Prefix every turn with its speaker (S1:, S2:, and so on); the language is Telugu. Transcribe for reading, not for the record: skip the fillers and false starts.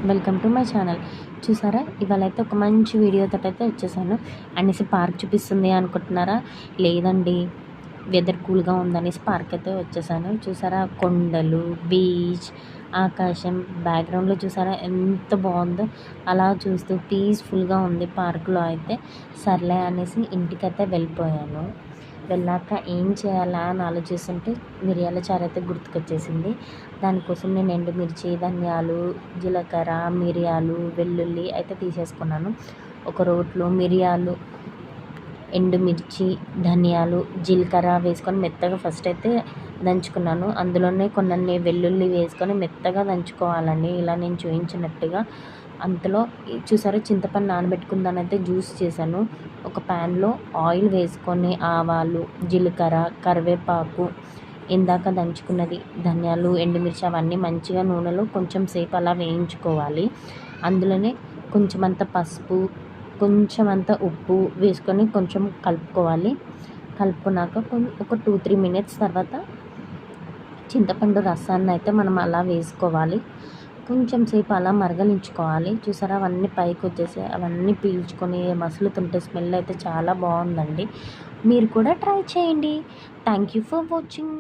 S1: Welcome to my channel. చూసారా, ఇవాళ అయితే ఒక మంచి వీడియోతో అయితే వచ్చేసాను. అనేసి పార్క్ చూపిస్తుంది అనుకుంటున్నారా? లేదండి, వెదర్ కూల్గా ఉందనేసి పార్క్ అయితే వచ్చేసాను. చూసారా, కొండలు, బీచ్, ఆకాశం, బ్యాక్గ్రౌండ్లో చూసారా ఎంత బాగుందో. అలా చూస్తూ పీస్ఫుల్గా ఉంది పార్కులో అయితే. సర్లే అనేసి ఇంటికైతే వెళ్ళిపోయాను. వెళ్ళాక ఏం చేయాలా అని ఆలోచిస్తుంటే మిరియాల చారు అయితే గుర్తుకొచ్చేసింది. దానికోసం నేను ఎండుమిర్చి, ధనియాలు, జీలకర్ర, మిరియాలు, వెల్లుల్లి అయితే తీసేసుకున్నాను. ఒక రోట్లో మిరియాలు, ఎండుమిర్చి, ధనియాలు, జీలకర్ర వేసుకొని మెత్తగా ఫస్ట్ అయితే దంచుకున్నాను. అందులోనే కొన్ని వెల్లుల్లి వేసుకొని మెత్తగా దంచుకోవాలండి, ఇలా నేను చూపించినట్టుగా. అంతలో చూసారా, చింతపండు నానబెట్టుకుందానైతే జ్యూస్ చేశాను. ఒక ప్యాన్లో ఆయిల్ వేసుకొని ఆవాలు, జీలకర్ర, కరివేపాకు, ఇందాక దంచుకున్నది ధనియాలు, ఎండుమిర్చి అవన్నీ మంచిగా నూనెలో కొంచెం సేపు అలా వేయించుకోవాలి. అందులోనే కొంచెం అంత పసుపు, కొంచెం అంత ఉప్పు వేసుకొని కొంచెం కలుపుకోవాలి. కలుపుకున్నాక ఒక 2-3 మినిట్స్ తర్వాత చింతపండు రసాన్ని అయితే మనం అలా వేసుకోవాలి. కొంచెం సేపు అలా మరగలించుకోవాలి. చూసారా, అవన్నీ పైకి వచ్చేసి అవన్నీ పీల్చుకొని మసులుతుంటే స్మెల్ అయితే చాలా బాగుందండి. మీరు కూడా ట్రై చేయండి. Thank you for watching.